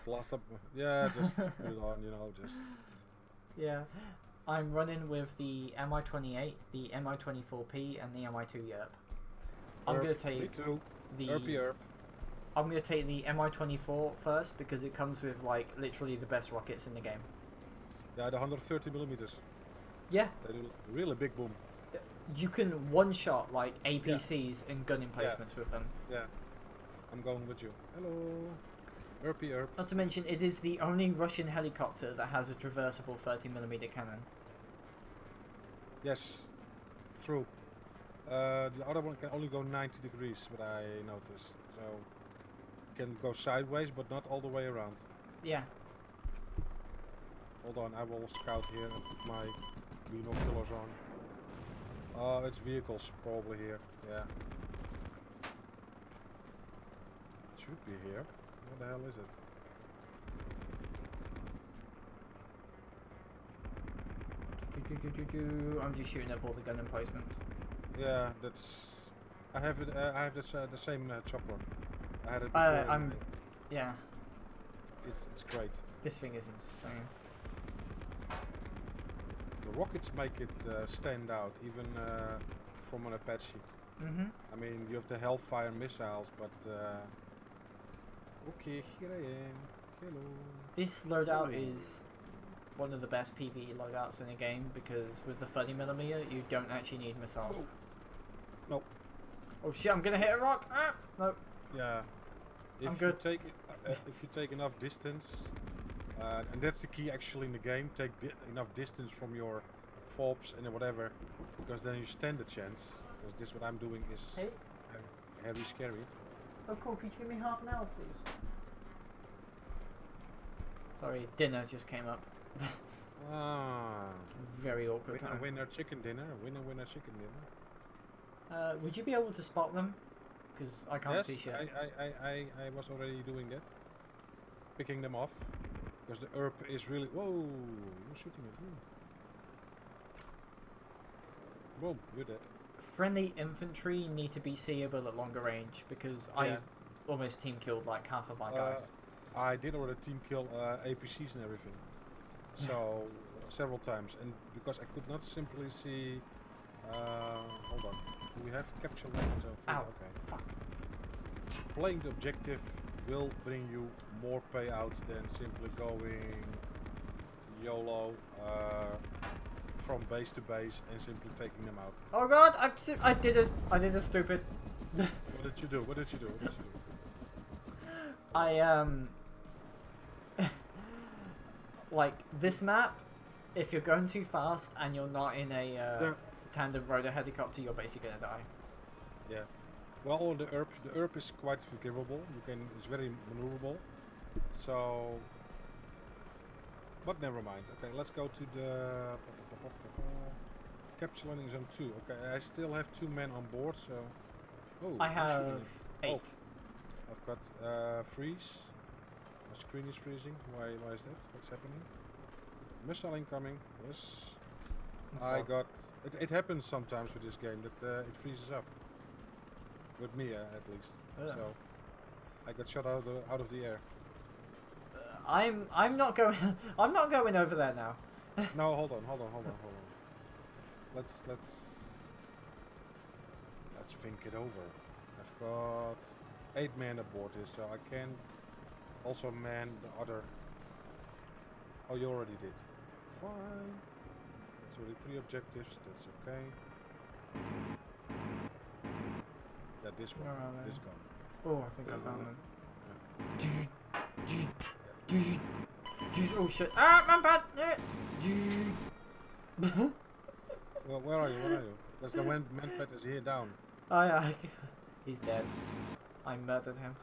last up. Yeah, just put it on, you know, just. Yeah. I'm running with the Mi-28, the Mi-24P, and the Mi-2 Yerp. I'm gonna take me too. the. Erp. I'm gonna take the Mi-24 first because it comes with like literally the best rockets in the game. Yeah, the 130 millimeters. Yeah. They do really big boom. You can one-shot like APCs and gun emplacements with them. Yeah. I'm going with you. Hello. Erp. Not to mention, it is the only Russian helicopter that has a traversable 30mm cannon. Yes. True. The other one can only go 90 degrees, what I noticed. So can go sideways, but not all the way around. Yeah. Hold on, I will scout here and put my binoculars on. Oh, it's vehicles probably here. Yeah. It should be here. What the hell is it? I'm just shooting up all the gun emplacements. Yeah, that's. I have it. I have this the same chopper. I had it before. Yeah. It's great. This thing is insane. The rockets make it stand out, even from an Apache. I mean, you have the Hellfire missiles, but okay, here I am. Hello. This loadout is one of the best PvE loadouts in the game because with the 30mm, you don't actually need missiles. No. Oh shit! I'm gonna hit a rock. Ah, no. Yeah. I'm good. If you take enough distance, and that's the key actually in the game. Take enough distance from your fobs and whatever, because then you stand a chance. Because this what I'm doing is heavy scary. Oh cool, could you give me half an hour please? Sorry, dinner just came up. Very awkward time. Winner chicken dinner. Winner chicken dinner. Would you be able to spot them? Because I can't see shit. I was already doing that. Picking them off. Because the herb is really... Whoa! You're shooting at me. Boom, you're dead. Friendly infantry need to be seeable at longer range because I almost team killed like half of my guys. I did already team kill APCs and everything. So, several times. And because I could not simply see... hold on. Do we have capture weapons? Ow, okay. fuck. Playing the objective will bring you more payout than simply going YOLO from base to base and simply taking them out. Oh god, I did a stupid. What did you do? What did you do? I like this map. If you're going too fast and you're not in a tandem rotor helicopter, you're basically gonna die. Yeah. Well, the herb is quite forgivable. It's very maneuverable. So, but never mind. Okay, let's go to the capture landing zone 2. Okay, I still have 2 men on board. So, I have 8. Oh, I've got freeze. My screen is freezing. Why is that? What's happening? Missile incoming. Yes. I got. It happens sometimes with this game that it freezes up. With me, at least. Yeah. So I got shot out of the air. I'm not going. I'm not going over there now. No, hold on. Let's think it over. I've got 8 men aboard here, so I can also man the other. Oh, you already did. Fine. That's already 3 objectives. That's okay. Yeah, this one. This gun. Oh, I think I found them. Oh shit! Ah, Manpad! Well, where are you? Because the Manpad is here down. Oh yeah, he's dead. I murdered him.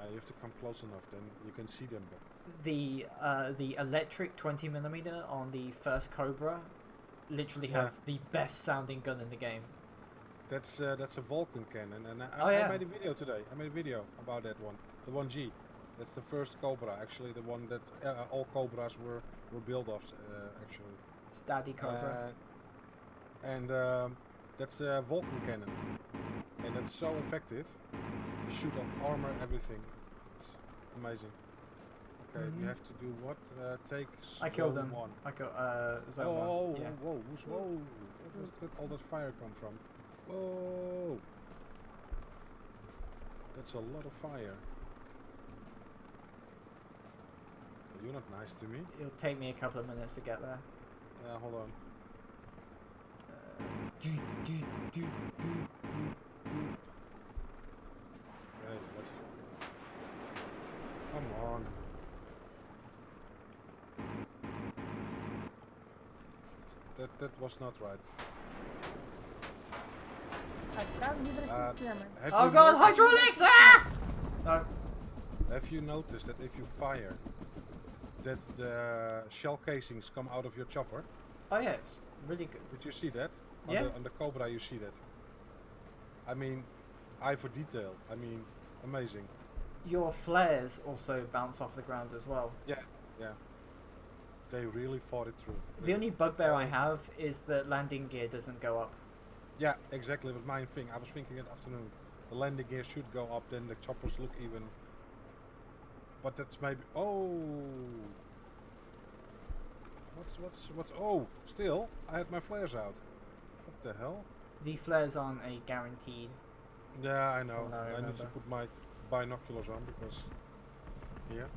You have to come close enough, then you can see them. But the electric 20mm on the first Cobra literally has the best sounding gun in the game. That's a Vulcan cannon, and I made a video today. I made a video about that one, the 1G. That's the first Cobra, actually, the one that all Cobras were built of, actually. Steady Cobra. And that's a Vulcan cannon, and that's so effective. You shoot on armor, everything. It's amazing. Okay, we have to do what? Take I killed him. one. I got zone Oh, one. Yeah. whoa, whoa! Where did all that fire come from? Whoa! That's a lot of fire. You're not nice to me. It'll take me a couple of minutes to get there. Yeah, hold on. Hey, what? Come on. That was not right. Oh god, hydraulics! Ah! No. Have you noticed that if you fire, that the shell casings come out of your chopper? Oh yeah, it's really good. Did you see that? Yeah. On the Cobra you see that. I mean, eye for detail. I mean, amazing. Your flares also bounce off the ground as well. Yeah, yeah. They really thought it through. The only bugbear I have is that landing gear doesn't go up. Yeah, exactly. It was my thing. I was thinking it afternoon. The landing gear should go up, then the choppers look even. But that's maybe. Oh. What's? Oh, still, I had my flares out. What the hell? The flares aren't a guaranteed. Yeah, I know. No, I need to put my binoculars on because. Here.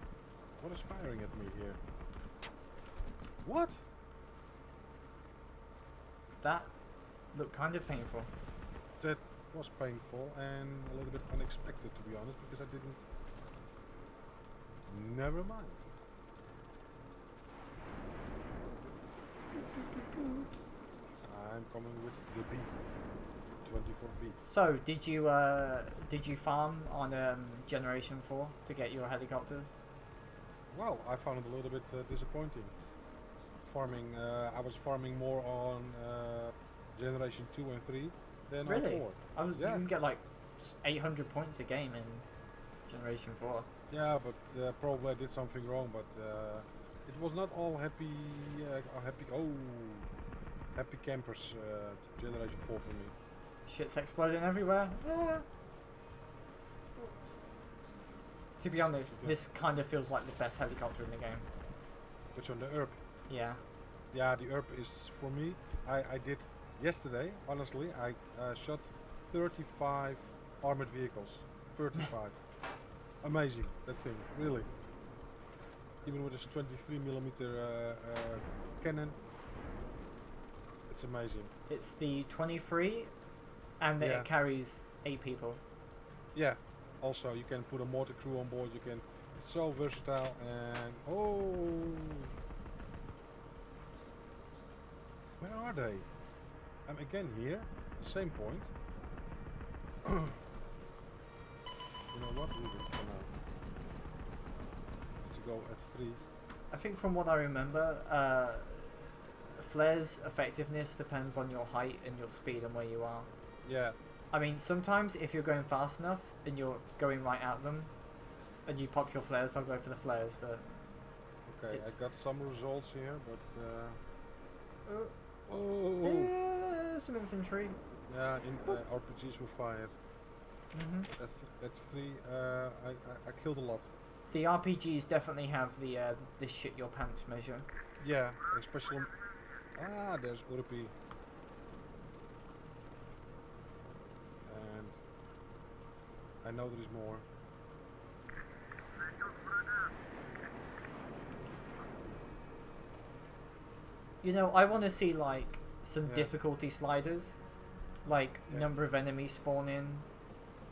What is firing at me here? What? That looked kind of painful. That was painful and a little bit unexpected, to be honest, because I didn't. Never mind. I'm coming with the B. 24B. So, did you farm on Generation 4 to get your helicopters? Well, I found it a little bit disappointing. Farming, I was farming more on Generation 2 and 3 than on 4. You can get like 800 points a game in Generation 4. Yeah, but probably I did something wrong, but it was not all happy, happy campers, Generation 4 for me. Shit's exploding everywhere. Yeah. To be honest, this kind of feels like the best helicopter in the game. Which one, the ERP? Yeah. Yeah, the ERP is for me. I did yesterday, honestly, I shot 35 armored vehicles. 35. Amazing, that thing, really. Even with this 23mm cannon, it's amazing. It's the 23, and it carries 8 people. Yeah. Also, you can put a mortar crew on board. You can. It's so versatile and where are they? I'm again here. Same point. You know what? Leave it for now. To go at 3. I think from what I remember, flares effectiveness depends on your height and your speed and where you are. Yeah. I mean, sometimes if you're going fast enough and you're going right at them, and you pop your flares, I'll go for the flares. But okay, I got some results here, but some infantry. Yeah, RPGs were fired. At 3, I killed a lot. The RPGs definitely have the shit your pants measure. Yeah, especially. There's Urpi. And I know there is more. You know, I want to see like some difficulty sliders, like number of enemies spawn in,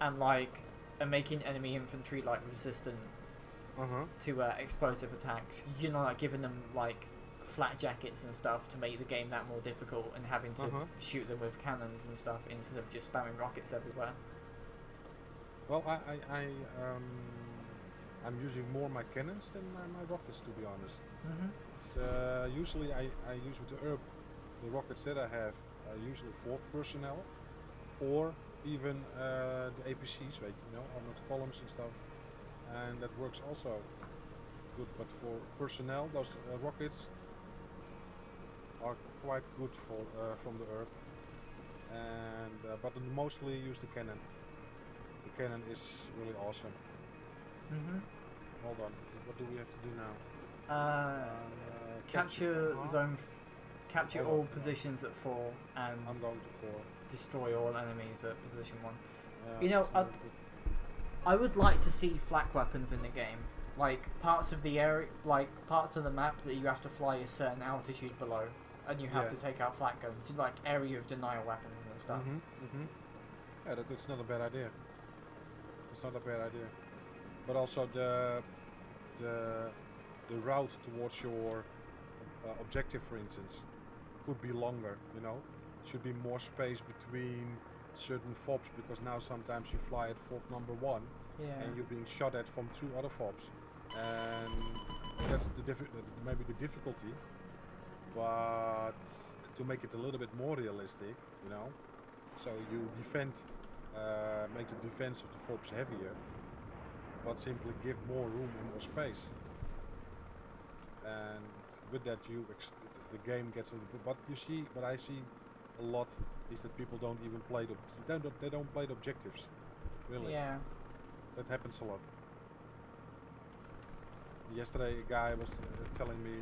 and like making enemy infantry like resistant to explosive attacks. You know, like giving them like flat jackets and stuff to make the game that more difficult, and having to shoot them with cannons and stuff instead of just spamming rockets everywhere. Well, I'm using more my cannons than my rockets, to be honest. Usually I use with the ERP, the rockets that I have are usually for personnel, or even the APCs, armored columns and stuff, and that works also good. But for personnel, those rockets are quite good for from the ERP, and but I mostly use the cannon. The cannon is really awesome. Hold on, What do we have to do now? Capture zone. Capture Oh, all no. positions at 4 and I'm going to 4. destroy all enemies at position 1. Yeah, You know, it's not good. I would like to see flak weapons in the game. Like parts of the area, like parts of the map that you have to fly a certain altitude below, and you have Yeah. to take out flak guns, like area of denial weapons and stuff. Yeah, that's not a bad idea. It's not a bad idea. But also the route towards your objective, for instance, could be longer. You know, should be more space between certain fobs, because now sometimes you fly at fob number 1 Yeah. and you're being shot at from 2 other fobs, and that's maybe the difficulty. But to make it a little bit more realistic, you know, so you defend, make the defense of the fobs heavier, but simply give more room and more space. And with that, the game gets a little bit. But I see a lot is that people don't even play they don't play the objectives. Really, Yeah. that happens a lot. Yesterday, a guy was telling me,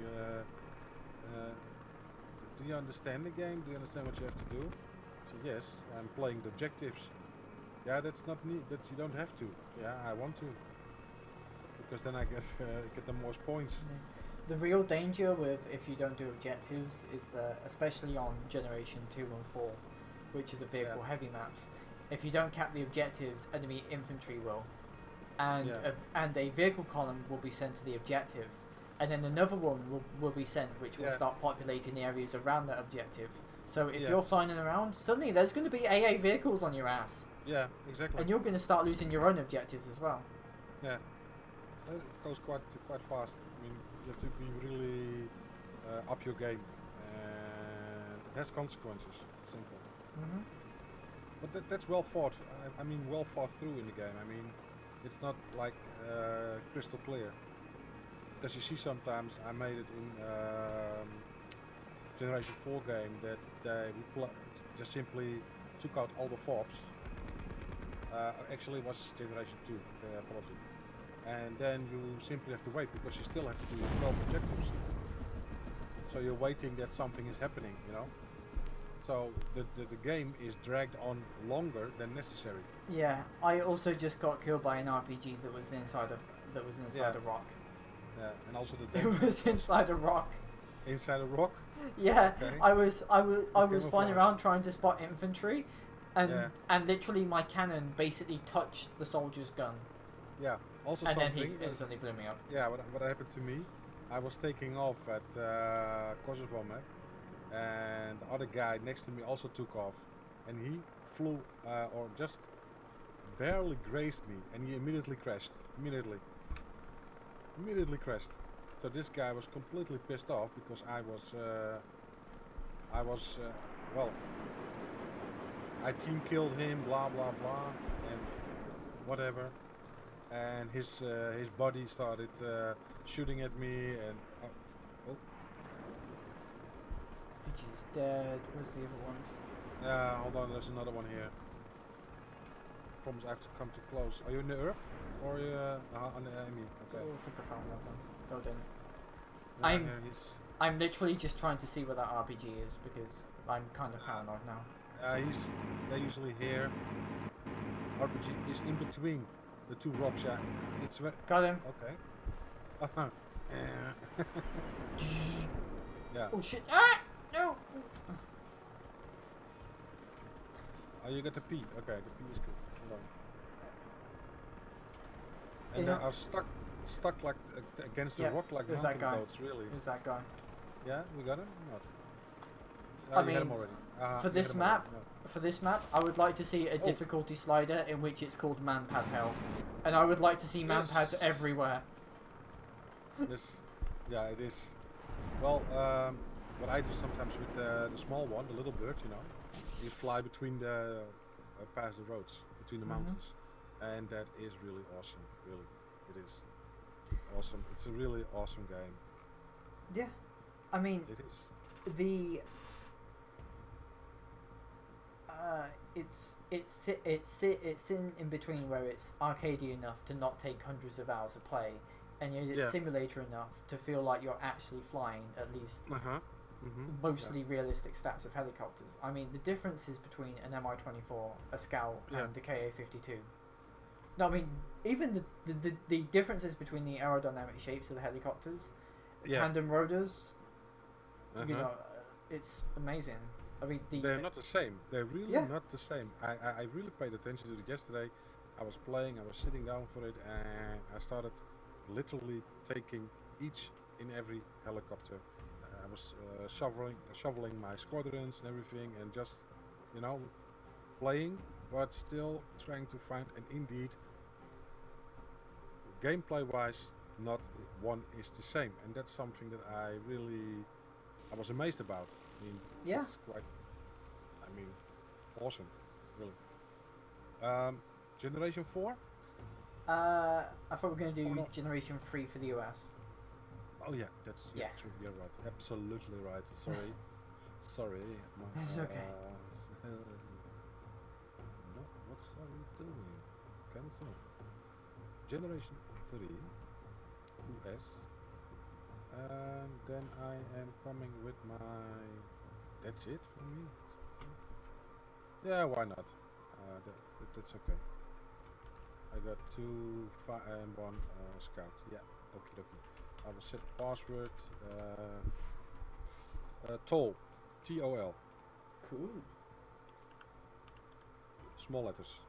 "Do you understand the game? Do you understand what you have to do?" I said, "Yes, I'm playing the objectives." Yeah, that's not neat. That you don't have to. Yeah, I want to, because then I get the most points. The real danger with if you don't do objectives is that, especially on Generation 2 and 4, which are the vehicle heavy maps, if you don't cap the objectives, enemy infantry will. And, and a vehicle column will be sent to the objective. And then another one will be sent, which will start populating the areas around that objective. So if you're flying around, suddenly there's going to be AA vehicles on your ass. Yeah, exactly. And you're going to start losing your own objectives as well. Yeah, it goes quite fast. I mean, you have to be really up your game, and it has consequences. Simple. But that's well thought. I mean, well thought through in the game. I mean, it's not like crystal clear. Because you see sometimes, I made it in Generation 4 game that they just simply took out all the fobs. Actually, it was Generation 2. Apology. And then you simply have to wait, because you still have to do your 12 objectives. So you're waiting that something is happening, you know. So the game is dragged on longer than necessary. Yeah, I also just got killed by an RPG that was inside a rock. Yeah, and also the It was inside a rock. Inside a rock. Yeah, Okay. I was flying Camouflage. around trying to spot infantry, and literally my cannon basically touched the soldier's gun, Yeah. Also and then something. he instantly blew me up. Yeah. What happened to me? I was taking off at Kosovo map, and the other guy next to me also took off, and he flew or just barely grazed me, and he immediately crashed. Immediately crashed. So this guy was completely pissed off, because I team killed him, blah blah blah, and whatever. And his buddy started shooting at me, and PG's dead. Where's the other ones? hold on, there's another one here. Promise I have to come too close. Are you in the earth? Or are you on the enemy? Oh, Okay. I think I found that one. No, I didn't. Yeah, I'm- here he is. I'm literally just trying to see where that RPG is, because I'm kind of paranoid now. They're usually here. RPG is in between the two rocks. Yeah, it's very Got him. okay. Yeah. Oh shit! Ah! No! Oh, you got the P. Okay, the P is good. Hold on. You And know- they are stuck like against the Yeah, rock like there's that mountain guy. goats. Really? Who's that guy? Yeah, we got him. Not. I You had him mean, already. for You this had him map, already, For this map, I would like to see a difficulty slider in which it's called Manpad Hell, and I would like to see manpads everywhere. no. This, yeah, it is. Well, what I do sometimes with the small one, the little bird, you know, you fly between past the roads, between the mountains, and that is really awesome. Really, it is awesome. It's a really awesome game. Yeah, I mean, It is. It's in between where it's arcadey enough to not take hundreds of hours of play, and yet it's simulator enough to feel like you're actually flying at least mostly realistic stats of helicopters. I mean, the differences between an Mi-24, a Scout, and the Ka-52. No, I mean, even the differences between the aerodynamic shapes of the helicopters, tandem rotors, you know, it's amazing. I mean, they're not the same. They're really not the same. I really paid attention to it yesterday. I was playing, I was sitting down for it, and I started literally taking each in every helicopter. I was shoveling my squadrons and everything, and just, you know, playing, but still trying to find, and indeed, gameplay-wise, not one is the same, and that's something that I was amazed about. I mean, it's quite, awesome, really. Generation 4? I thought we were going to do Generation 3 for the US. Oh yeah, that's true. You're right. Absolutely right. Sorry. Sorry. It's okay. What are you doing? Cancel. Generation 3 US. And then I am coming with my... That's it for me? Yeah, why not? That's okay. I got 2 and 1 Scout. Yeah, okie dokie. I will set password TOL, T-O-L. Cool. Small letters.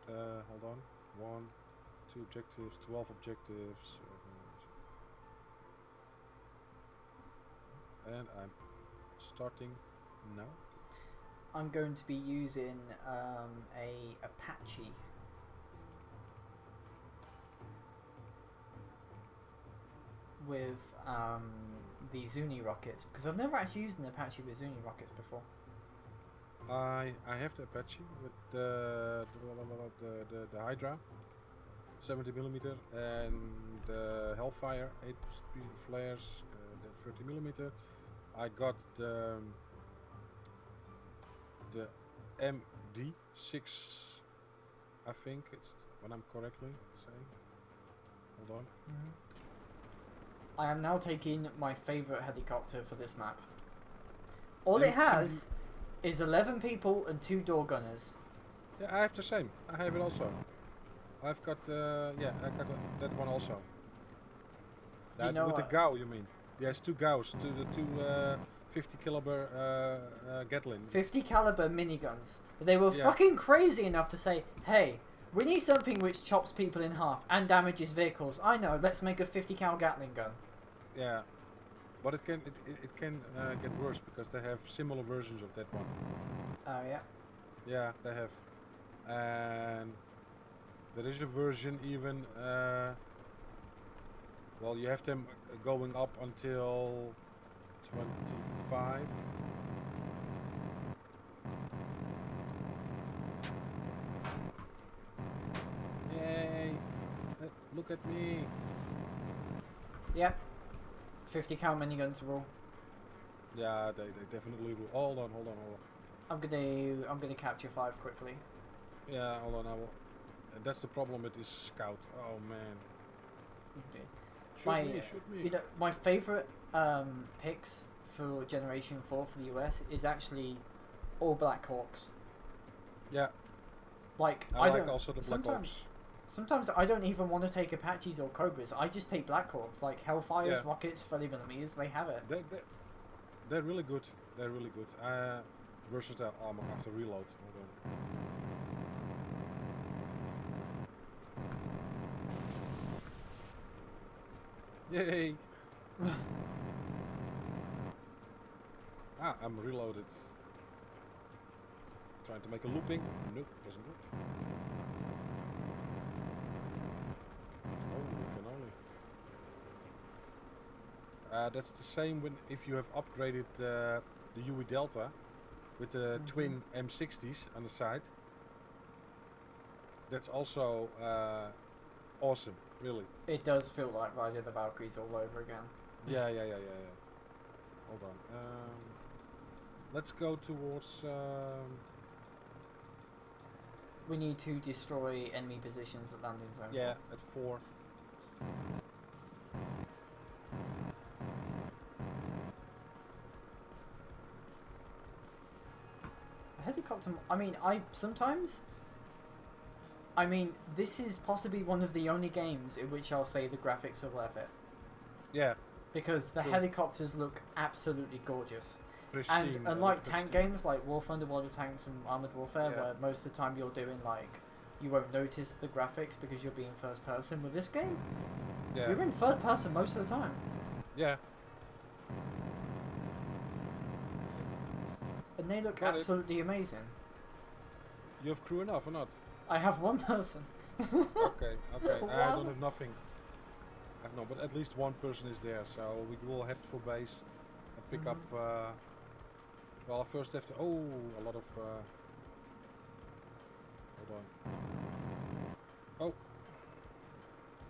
Hold on. 1, 2 objectives, 12 objectives. And I'm starting now. I'm going to be using a Apache. With the Zuni rockets, because I've never actually used an Apache with Zuni rockets before. I have the Apache with the Hydra 70mm and the Hellfire 8-speed flares, the 30mm. I got the MD6, I think it's when I'm correctly saying. Hold on. I am now taking my favourite helicopter for this map. All it has is 11 people and 2 door gunners. Yeah, I have the same. I have it also. I've got I got that one also. You know with the GAU, you mean? Yes, 2 GAUs, the two 50 caliber Gatling. 50 caliber miniguns. They were fucking crazy enough to say, hey, we need something which chops people in half and damages vehicles. I know, let's make a 50 cal Gatling gun. Yeah, but it can get worse because they have similar versions of that one. Oh yeah. Yeah, they have, and there is a version even. Well, you have them going up until 25. Yay! Look at me. Yep. 50 cal miniguns rule. Yeah, they definitely will. Hold on. I'm gonna capture 5 quickly. Yeah, hold on. I will. And that's the problem with this Scout. Oh man. Shoot me. You know, my favorite picks for Generation 4 for the US is actually all Black Hawks. Yeah. Like I like also the Black Hawks. Sometimes I don't even want to take Apaches or Cobras. I just take Black Hawks, like Hellfires, rockets, 30mm. They have it. They're really good. They're really good. Versatile armor after reload. Yay! I'm reloaded. Trying to make a looping. Nope, doesn't work. That's the same if you have upgraded the UE Delta with the twin M60s on the side. That's also awesome, really. It does feel like riding the Valkyries all over again. Yeah. Hold on. Let's go towards We need to destroy enemy positions at landing zone. Yeah, at 4. A helicopter. I mean, I mean, this is possibly one of the only games in which I'll say the graphics are worth it. Yeah. Because the helicopters look absolutely gorgeous. Pristine, And unlike tank games like War Thunder, World of Tanks and Armored Warfare, where most of the time you're doing like, you won't notice the graphics because you're being first person, with this game, you're in third person most of the time. Yeah. And they look absolutely amazing. You have crew enough or not? I have one person. Okay. I don't have nothing. I have no, but at least one person is there, so we will head for base and pick up. Well, I first have to. Oh, a lot of. Hold on. Oh.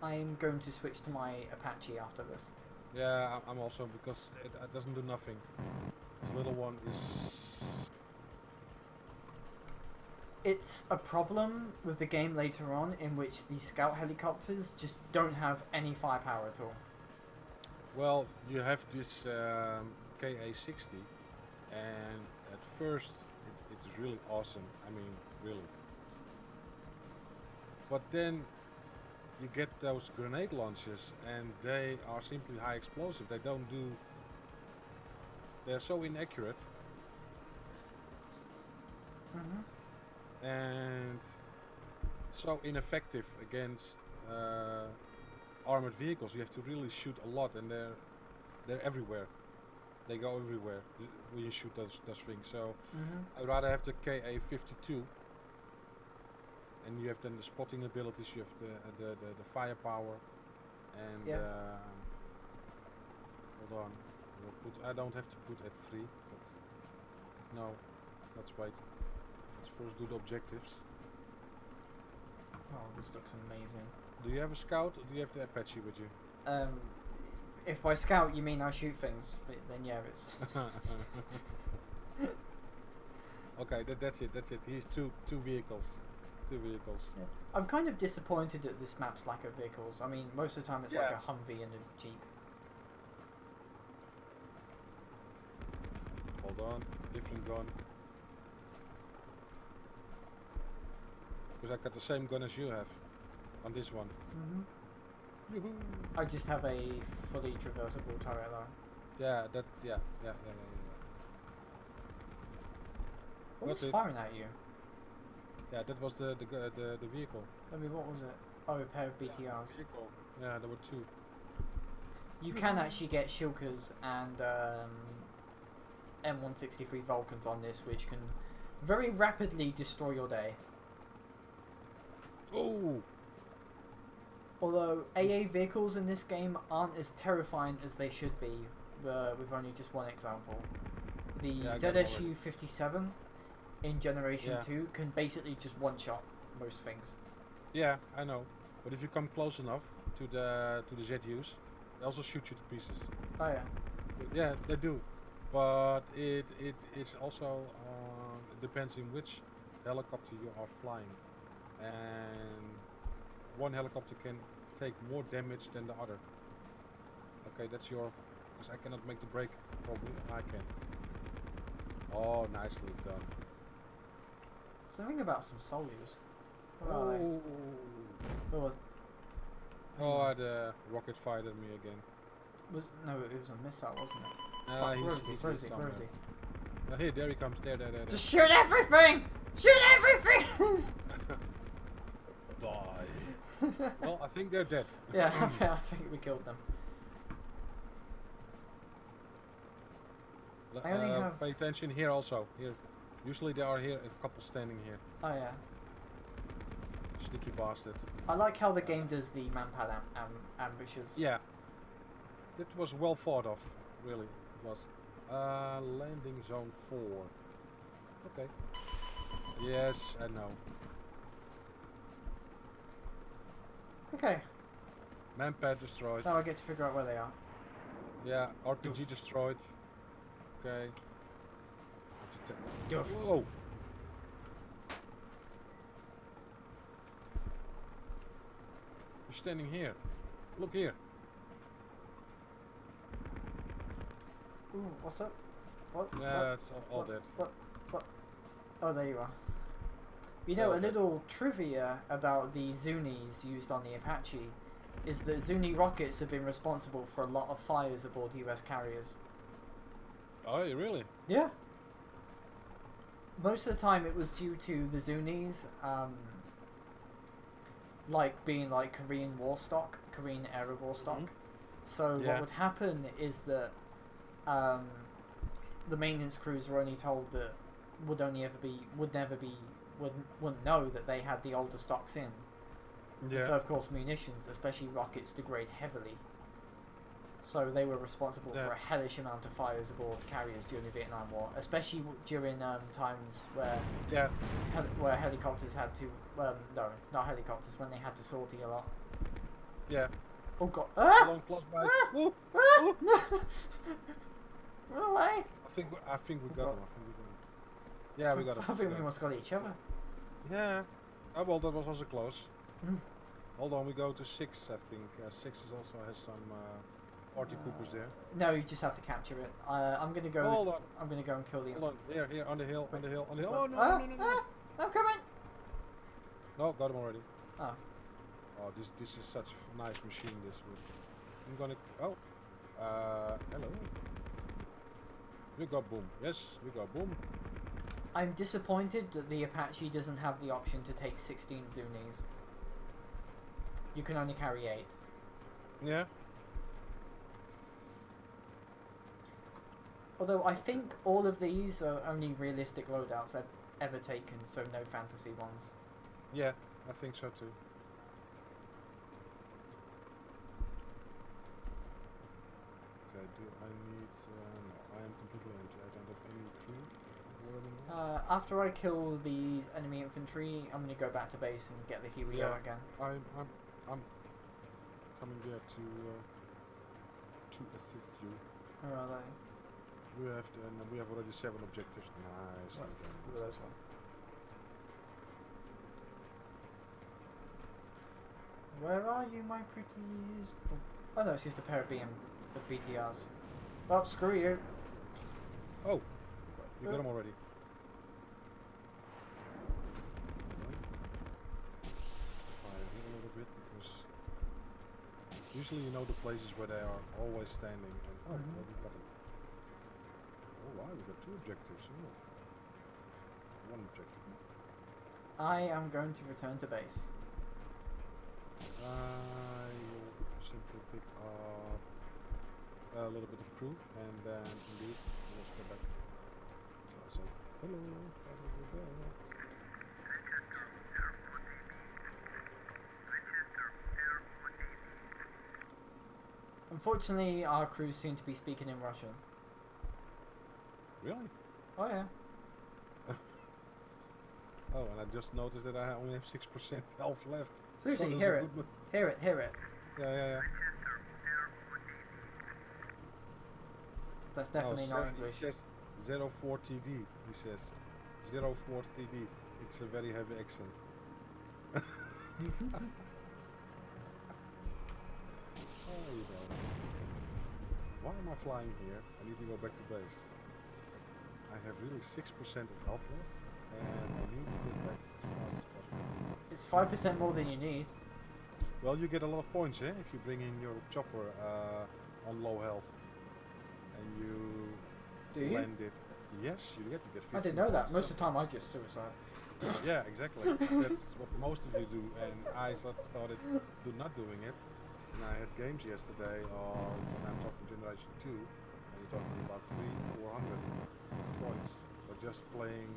I'm going to switch to my Apache after this. Yeah, I'm also, because it doesn't do nothing. This little one is. It's a problem with the game later on, in which the scout helicopters just don't have any firepower at all. Well, you have this KA-60, and at first it is really awesome. I mean, really. But then you get those grenade launchers, and they are simply high explosive. They don't do. They're so inaccurate. And so ineffective against armored vehicles. You have to really shoot a lot, and they're everywhere. They go everywhere when you shoot those things. So I'd rather have the KA-52, and you have then the spotting abilities. You have the firepower, and hold on. I don't have to put at 3, but no, let's wait. Let's first do the objectives. Oh, this looks amazing. Do you have a scout, or do you have the Apache with you? If by scout you mean I shoot things, then yeah, it's. Okay, that's it. He's two vehicles. Yeah. I'm kind of disappointed that this map's lack of vehicles. I mean, most of the time it's like a Humvee and a Jeep. Hold on, different gun. Because I got the same gun as you have on this one. Yoo-hoo. I just have a fully traversable turret though. Yeah. What was firing at you? Yeah, that was the vehicle. I mean, what was it? Oh, a pair of BTRs. Yeah, there were 2. You can actually get Shilkers and M163 Vulcans on this, which can very rapidly destroy your day. Oh! Although AA vehicles in this game aren't as terrifying as they should be, with only just one example. The ZSU 57 in Generation 2 can basically just one-shot most things. Yeah, I know. But if you come close enough to the ZUs, they also shoot you to pieces. Oh yeah. Yeah, they do. But it is also it depends in which helicopter you are flying, and one helicopter can take more damage than the other. Okay, that's your. Because I cannot make the break. Probably I can. Oh, nicely done. Something about some soldiers. What are they? Oh, the rocket fired at me again. No, it was a missile, wasn't it? Where is he? Oh, here, there he comes. There. Just shoot everything! Shoot everything! Die. Well, I think they're dead. Yeah, I think we killed them. I only have... Pay attention here also. Here, usually they are here. A couple standing here. Oh yeah. Sneaky bastard. I like how the game does the Manpad ambushes. Yeah. That was well thought of. Really, it was. Landing zone 4. Okay. Yes, I know. Okay. Manpad destroyed. Now I get to figure out where they are. Yeah, RPG destroyed. Okay. Doof. Whoa! You're standing here. Look here. Ooh, what's up? What? Yeah, What? it's all What? dead. What? Oh, there you are. You know, Well, a little trivia about the Zunis used on the Apache is that Zuni rockets have been responsible for a lot of fires aboard US carriers. Oh, really? Yeah. Most of the time it was due to the Zunis, like being like Korean war stock, Korean era war stock. So Yeah. what would happen is that the maintenance crews were only told that wouldn't know that they had the older stocks in. Yeah. And so of course munitions, especially rockets, degrade heavily. So they were responsible for a hellish amount of fires aboard carriers during the Vietnam War, especially during times where where helicopters had to no, not helicopters, when they had to sortie a lot. Yeah. Oh god! Long close by. Ooh. Ooh. Run away! I think we got him. Yeah, we got him. I think we almost got each other. Yeah. Oh well, that was also close. Mm. Hold on, we go to 6. I think 6 is also has some party poopers there. No, you just have to capture it. I'm gonna go. Hold on. I'm gonna go and kill the. Hold on. Here, on the hill, on the hill, on the hill. Oh no, Ah, no, no, no, no. I'm coming. No, got him already. Oh. Oh, this is such a nice machine. This would. I'm gonna. Oh. Hello. We got boom. Yes, we got boom. I'm disappointed that the Apache doesn't have the option to take 16 Zunis. You can only carry 8. Yeah. Although I think all of these are only realistic loadouts I've ever taken, so no fantasy ones. Yeah, I think so too. Okay, do I need... no, I am completely empty. I don't have any crew. After I kill these enemy infantry, I'm gonna go back to base and get the Huey again. I'm coming there to assist you. Where are they? We have already 7 objectives. Nice. What? Look at this one. Where are you, my pretties? Oh no, it's just a pair of BTRs. Well, screw you. Oh, you got them already. Fire here a little bit because usually you know the places where they are always standing. And well, we got them. Oh wow, we got 2 objectives. Oh. 1 objective. I am going to return to base. I will simply pick up a little bit of crew and then indeed let's go back. So I'll say hello. Unfortunately, our crews seem to be speaking in Russian. Really? Oh yeah. Oh, and I just noticed that I only have 6% health left. Seriously, so hear it. Hear it, hear it. Yeah. That's definitely not English. He says 04 TD, he says. 04 TD. It's a very heavy accent. Oh, you know. Why am I flying here? I need to go back to base. I have really 6% of health left, and I need to get back as fast as possible. It's 5% more than you need. Well, you get a lot of points, eh? If you bring in your chopper on low health, and you land it. Yes, you get 15. I didn't know that. Most of the time, I just suicide. Yeah, exactly. That's what most of you do, and I started not doing it. And I had games yesterday on, when I'm talking Generation 2, and you're talking about 300-400 points. But just playing,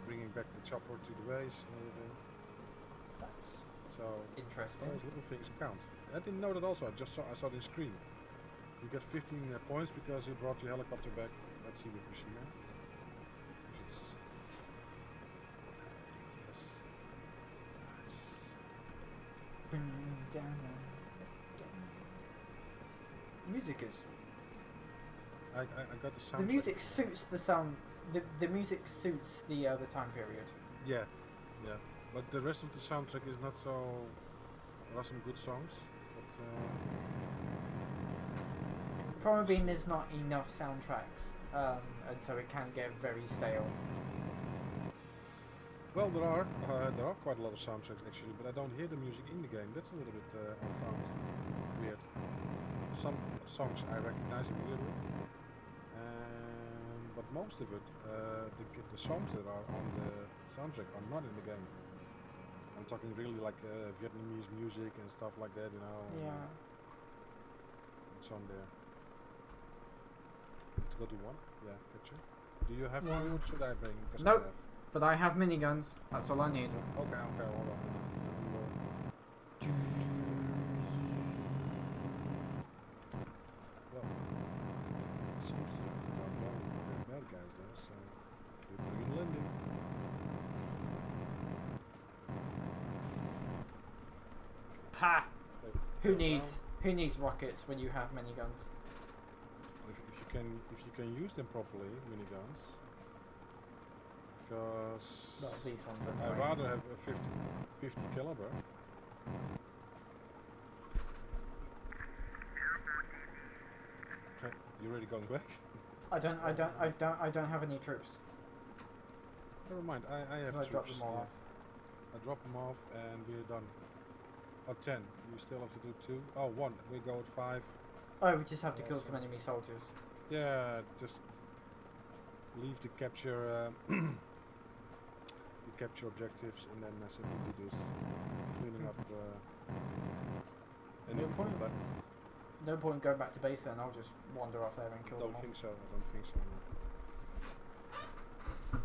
bringing back the chopper to the base and everything. That's so interesting. Those little things count. I didn't know that also. I saw the screen. You get 15 points because you brought your helicopter back. Let's see what we see now. Yes. Nice. Music is. I got the sound. The music suits the sound. The music suits the time period. Yeah. But the rest of the soundtrack is not so There are some good songs, but Problem being there's not enough soundtracks, and so it can get very stale. well, there are quite a lot of soundtracks actually, but I don't hear the music in the game. That's a little bit I found weird. Some songs I recognize immediately, but most of it, the songs that are on the soundtrack are not in the game. I'm talking really like Vietnamese music and stuff like that, you know. Yeah. It's on there. Let's go to one. Yeah, gotcha. Do you have One. two? What should I bring? Because Nope. I have. But I have miniguns. That's all I need. Okay, hold on. Well, seems to be very bad guys there, so we're pretty good landing. Pa! Okay, Who go needs rockets when you have miniguns? down. If you can use them properly, miniguns. Because Well, these ones I'd anyway. rather have a 50 caliber. Okay, you really going back? I don't have any troops. Never mind, I have So I troops. drop them all yeah. off. I drop them off and we're done. Oh, 10. You still have to do 2. Oh, 1. We go at 5. Oh, we just have to kill some enemy soldiers. Yeah, just leave the capture the capture objectives and then simply do this. Cleaning up No enemy point. combat. No point going back to base then. I'll just wander off there and kill them Don't all. think so. I don't think so. No.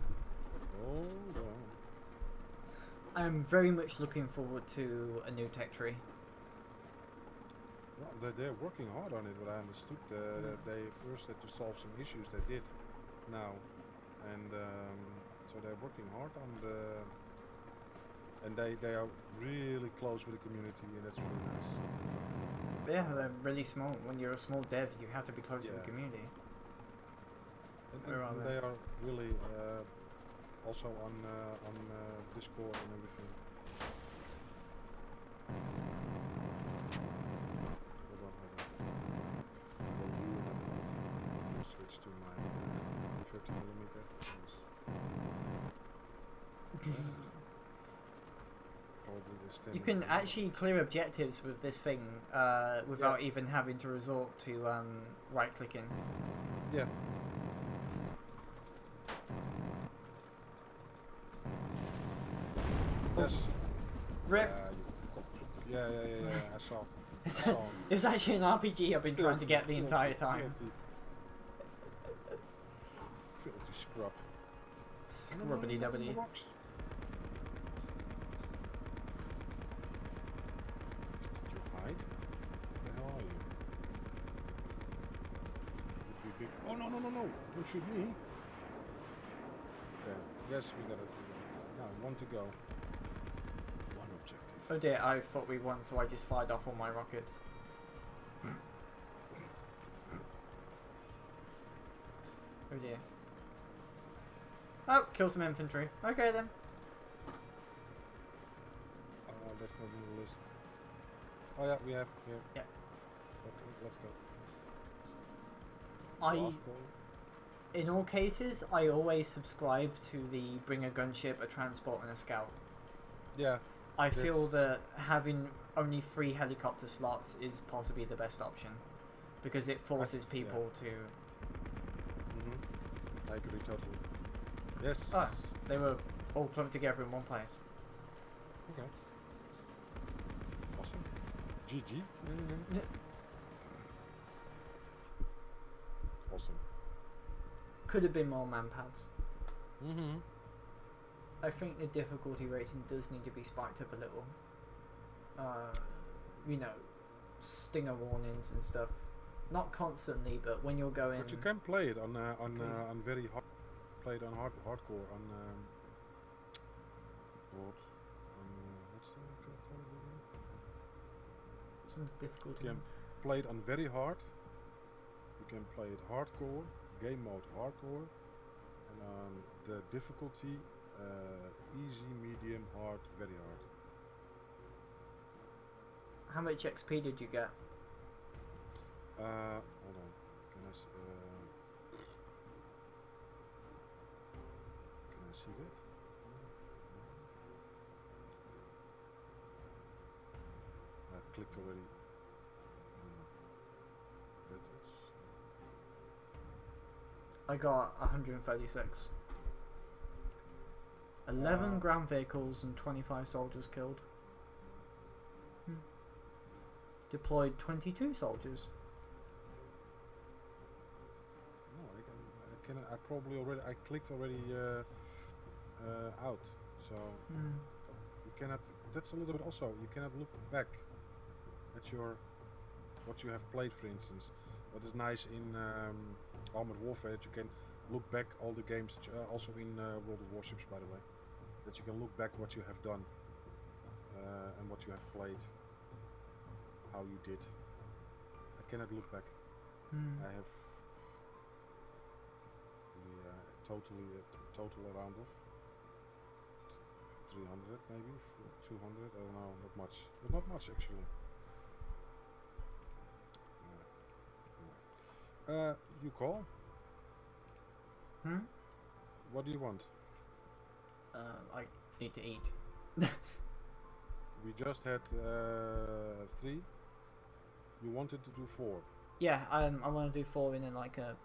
Hold on. I'm very much looking forward to a new tech tree. Well, they're working hard on it, but I understood that they first had to solve some issues. They did now, and so they're working hard on the. And they are really close with the community, and that's really nice. Yeah, they're really small. When you're a small dev, you have to be close to the Yeah. community. And Where are they are really also on Discord and everything. Hold on. Well, you and I will switch to my 30mm. Probably the standard. You can actually clear objectives with this thing without even having to resort to right clicking. Yeah. Yes. Rip. Yeah, I saw. It's, I saw. it's actually an RPG I've been trying to get the entire time. Filthy scrub. Scrubbity dubbity. Box. Did you hide? Where the hell are you? Would be big. Oh no! Don't shoot me. Okay. Yes, we got it. Now, one to go. One objective. Oh dear, I thought we won, so I just fired off all my rockets. Oh dear. Oh, kill some infantry. Okay then. That's not in the list. Oh yeah, we have here. Yeah. Let's go. Last goal. In all cases, I always subscribe to the bring a gunship, a transport, and a scout. Yeah. I feel that having only 3 helicopter slots is possibly the best option, because it forces people to... I agree totally. Yes. Oh, they were all clumped together in one place. Okay. Awesome. GG. Awesome. Could have been more manpads. Mm-hmm. I think the difficulty rating does need to be spiked up a little. You know, stinger warnings and stuff. Not constantly, but when you're going... But you can play it on very hard... Play it on hardcore on... what's the call again? Some difficulty. You can play it on very hard. You can play it hardcore, game mode hardcore, and on the difficulty easy, medium, hard, very hard. How much XP did you get? Hold on. Can I see that? I clicked already. I got 136. 11 ground vehicles and 25 soldiers killed. Deployed 22 soldiers. No, I probably already. I clicked already out. So you cannot. That's a little bit also. You cannot look back at what you have played, for instance. What is nice in Armored Warfare that you can look back all the games. Also in World of Warships, by the way, that you can look back what you have done and what you have played, how you did. I cannot look back. I have total around of 300 maybe 200. I don't know, not much, but not much actually. You call? What do you want? I need to eat. We just had 3. You wanted to do 4. Yeah, I want to do 4 in like a